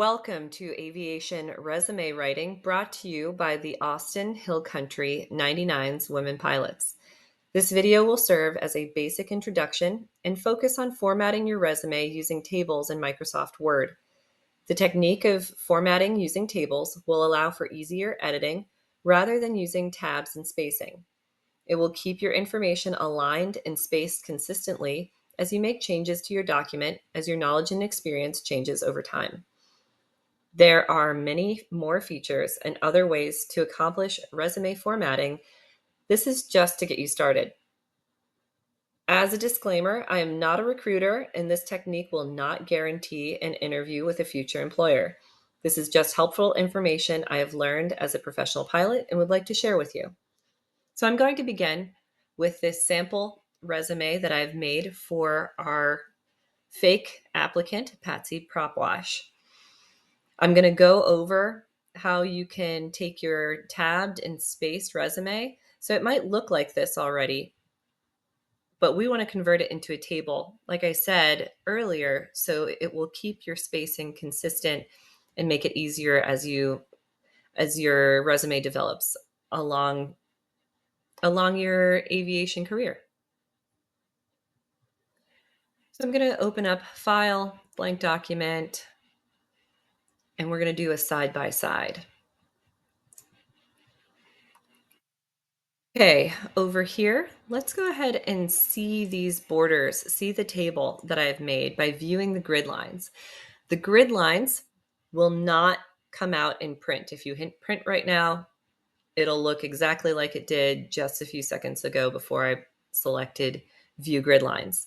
Welcome to Aviation Resume Writing, brought to you by the Austin Hill Country 99's Women Pilots. This video will serve as a basic introduction and focus on formatting your resume using tables in Microsoft Word. The technique of formatting using tables will allow for easier editing rather than using tabs and spacing. It will keep your information aligned and spaced consistently as you make changes to your document as your knowledge and experience changes over time. There are many more features and other ways to accomplish resume formatting. This is just to get you started. As a disclaimer, I am not a recruiter, and this technique will not guarantee an interview with a future employer. This is just helpful information I have learned as a professional pilot and would like to share with you. So I'm going to begin with this sample resume that I've made for our fake applicant, Patsy Propwash. I'm going to go over how you can take your tabbed and spaced resume. So it might look like this already, but we want to convert it into a table, like I said earlier, so it will keep your spacing consistent and make it easier as your resume develops along your aviation career. So I'm going to open up File, Blank Document, and we're going to do a side by side. Okay, over here, let's go ahead and see these borders, see the table that I've made by viewing the grid lines. The grid lines will not come out in print. If you hit print right now, it'll look exactly like it did just a few seconds ago before I selected View Grid Lines.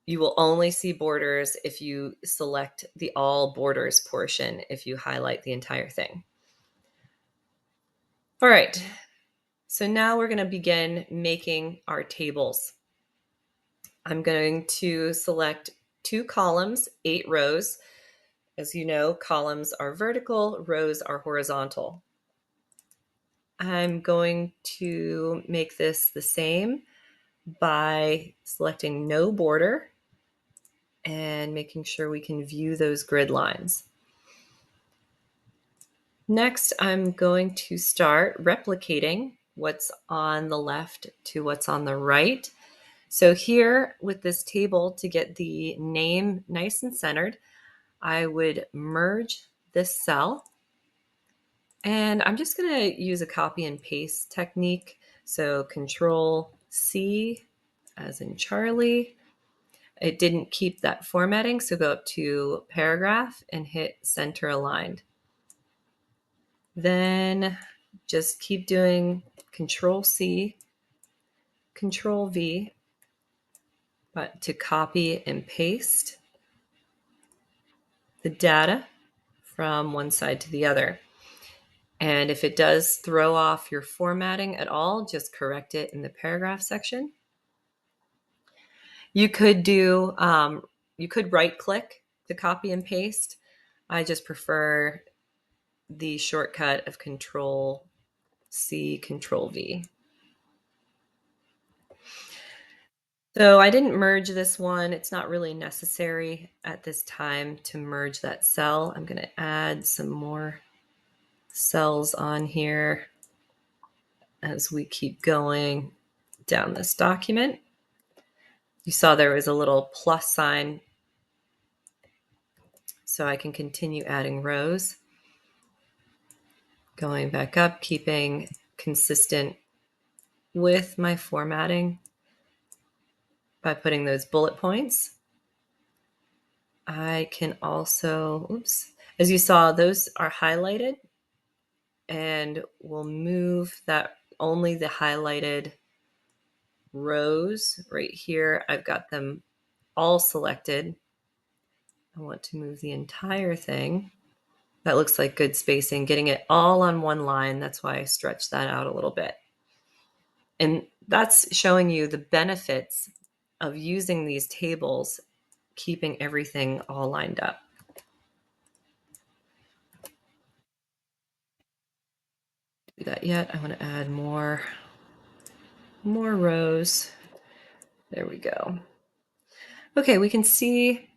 You will only see borders if you select the All Borders portion, if you highlight the entire thing. All right. So now we're going to begin making our tables. I'm going to select 2 columns, 8 rows. As you know, columns are vertical, rows are horizontal. I'm going to make this the same by selecting no border and making sure we can view those grid lines. Next, I'm going to start replicating what's on the left to what's on the right. So here with this table, to get the name nice and centered, I would merge this cell. And I'm just going to use a copy and paste technique. So Control C as in Charlie. It didn't keep that formatting, so go up to paragraph and hit center aligned. Then just keep doing Control C, Control V, but to copy and paste the data from one side to the other. And if it does throw off your formatting at all, just correct it in the paragraph section. You could right click to copy and paste. I just prefer the shortcut of Control C, Control V. So I didn't merge this one. It's not really necessary at this time to merge that cell. I'm going to add some more cells on here as we keep going down this document. You saw there was a little plus sign, so I can continue adding rows. Going back up, keeping consistent with my formatting by putting those bullet points. I can also, as you saw, those are highlighted, and we'll move that only the highlighted rows right here. I've got them all selected. I want to move the entire thing. That looks like good spacing, getting it all on one line. That's why I stretched that out a little bit. And that's showing you the benefits of using these tables, keeping everything all lined up. Do that yet. I want to add more rows. There we go. Okay, we can see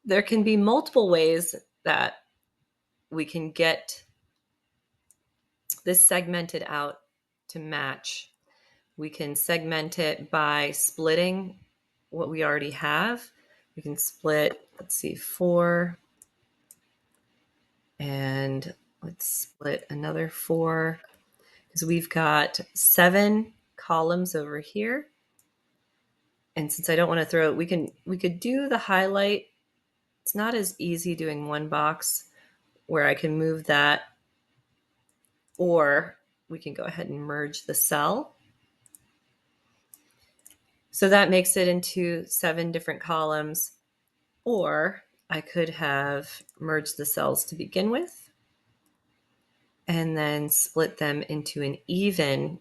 there can be multiple ways that we can get this segmented out to match. We can segment it by splitting what we already have. We can split, let's see, 4, and let's split another 4, because we've got 7 columns over here. And since I don't want to throw it, we could do the highlight. It's not as easy doing one box where I can move that, or we can go ahead and merge the cell. So that makes it into 7 different columns, or I could have merged the cells to begin with and then split them into an even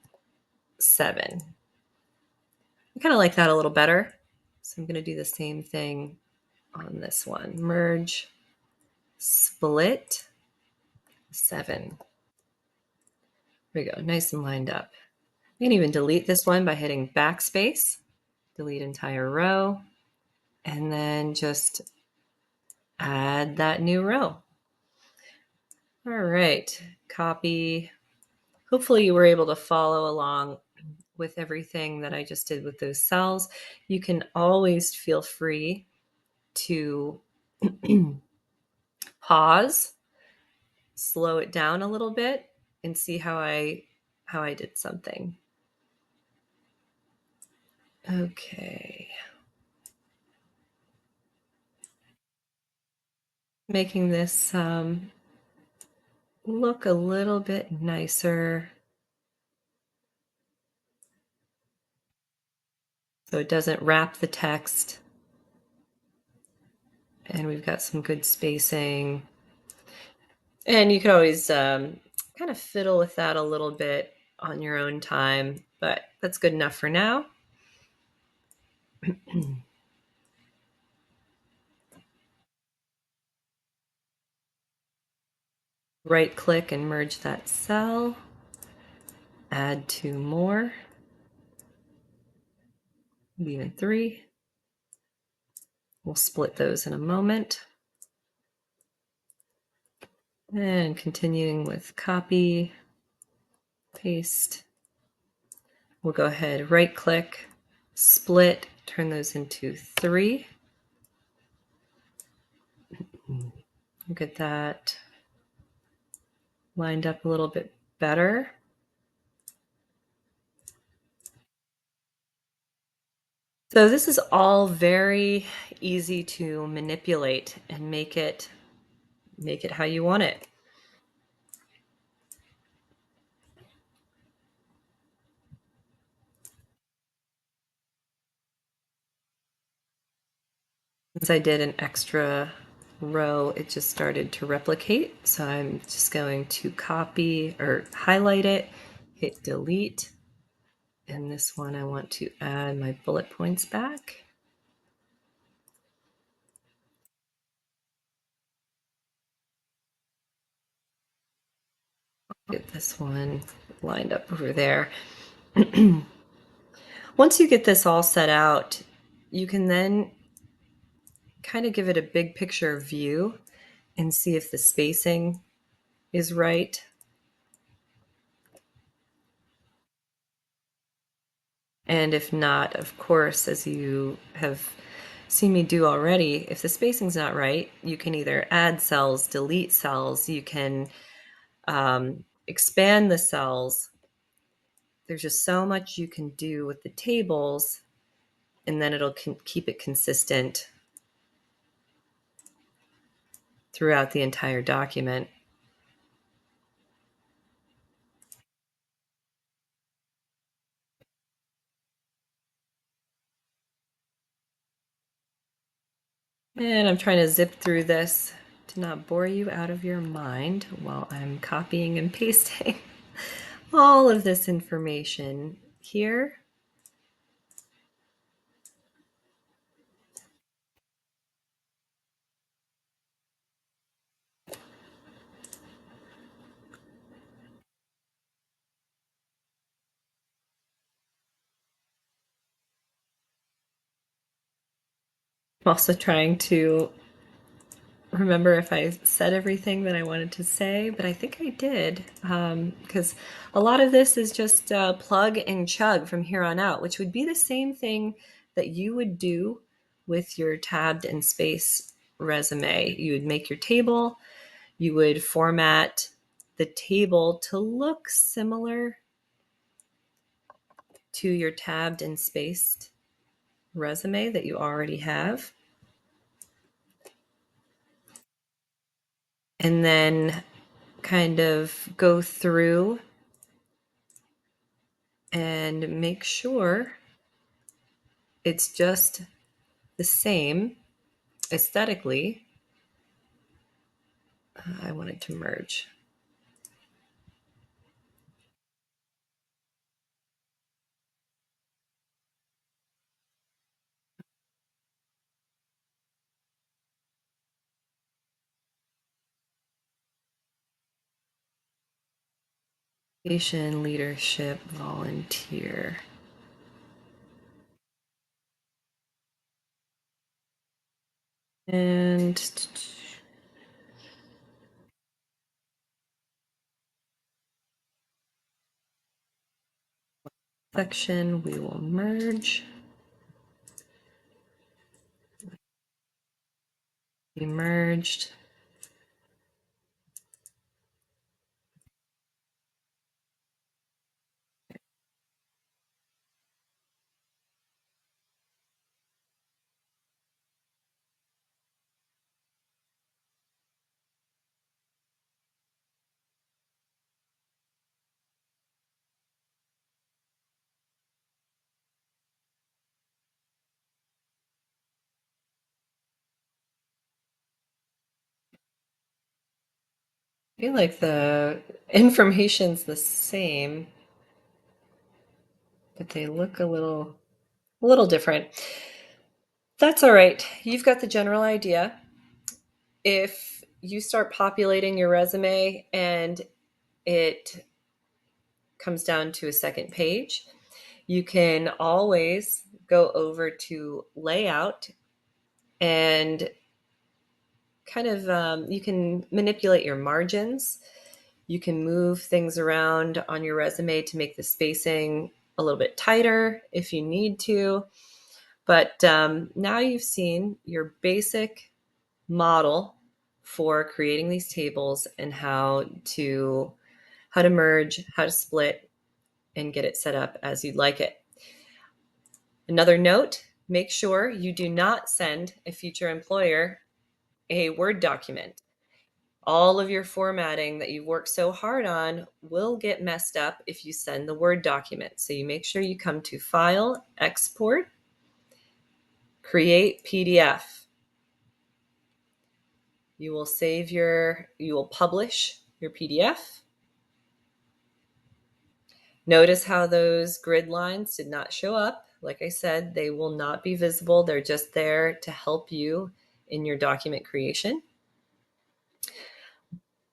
7. I kind of like that a little better. So I'm going to do the same thing on this one. Merge, split, 7. There we go, nice and lined up. You can even delete this one by hitting backspace, delete entire row, and then just add that new row. All right, copy. Hopefully you were able to follow along with everything that I just did with those cells. You can always feel free to pause, slow it down a little bit, and see how I did something. Okay. Making this look a little bit nicer so it doesn't wrap the text. And we've got some good spacing. And you could always kind of fiddle with that a little bit on your own time, but that's good enough for now. Right click and merge that cell. Add 2 more. Even 3. We'll split those in a moment. And continuing with copy, paste. We'll go ahead, right click, split, turn those into 3. Get that lined up a little bit better. So this is all very easy to manipulate and make it how you want it. Since I did an extra row, it just started to replicate. So I'm just going to copy or highlight it, hit delete. And this one I want to add my bullet points back. Get this one lined up over there. Once you get this all set out, you can then kind of give it a big picture view and see if the spacing is right. And if not, of course, as you have seen me do already, if the spacing's not right, you can either add cells, delete cells, you can expand the cells. There's just so much you can do with the tables, and then it'll keep it consistent throughout the entire document. And I'm trying to zip through this to not bore you out of your mind while I'm copying and pasting all of this information here. I'm also trying to remember if I said everything that I wanted to say, but I think I did, because a lot of this is just plug and chug from here on out, which would be the same thing that you would do with your tabbed and space resume. You would make your table, you would format the table to look similar to your tabbed and spaced resume that you already have. And then kind of go through and make sure it's just the same aesthetically. I wanted to merge. Aviation leadership volunteer. And section we will merge. Be merged. I feel like the information's the same, but they look a little different. That's all right. You've got the general idea. If you start populating your resume and it comes down to a second page, you can always go over to layout and kind of you can manipulate your margins. You can move things around on your resume to make the spacing a little bit tighter if you need to. But now you've seen your basic model for creating these tables and how to merge, how to split, and get it set up as you'd like it. Another note, make sure you do not send a future employer a Word document. All of your formatting that you've worked so hard on will get messed up if you send the Word document. So you make sure you come to File, Export, Create PDF. You will publish your PDF. Notice how those grid lines did not show up. Like I said, they will not be visible. They're just there to help you in your document creation.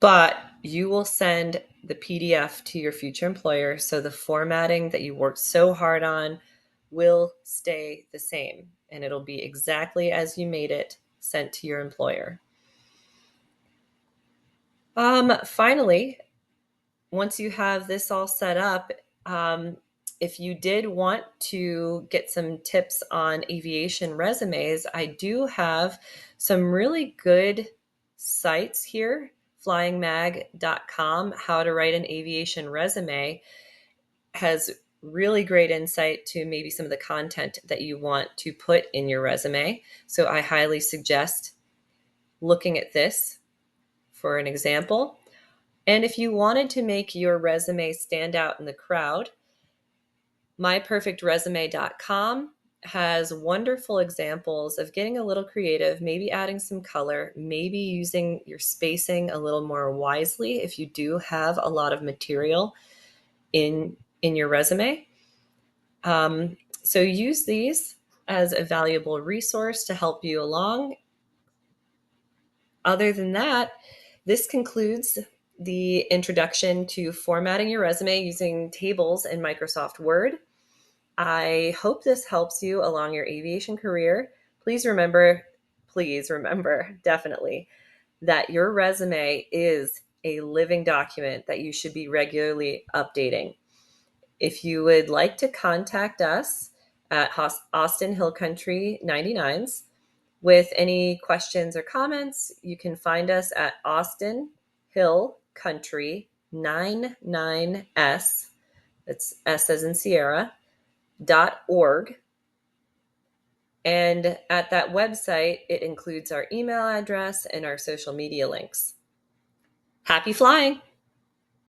But you will send the PDF to your future employer, so the formatting that you worked so hard on will stay the same, and it'll be exactly as you made it sent to your employer. Finally, once you have this all set up, if you did want to get some tips on aviation resumes, I do have some really good sites here. Flyingmag.com, how to write an aviation resume, has really great insight to maybe some of the content that you want to put in your resume. So I highly suggest looking at this for an example. And if you wanted to make your resume stand out in the crowd, myperfectresume.com has wonderful examples of getting a little creative, maybe adding some color, maybe using your spacing a little more wisely if you do have a lot of material in your resume. So use these as a valuable resource to help you along. Other than that, this concludes the introduction to formatting your resume using tables in Microsoft Word. I hope this helps you along your aviation career. Please remember, definitely, that your resume is a living document that you should be regularly updating. If you would like to contact us at Austin Hill Country 99s with any questions or comments, you can find us at Austin Hill Country 99s, that's S as in Sierra, .org. And at that website, it includes our email address and our social media links. Happy flying!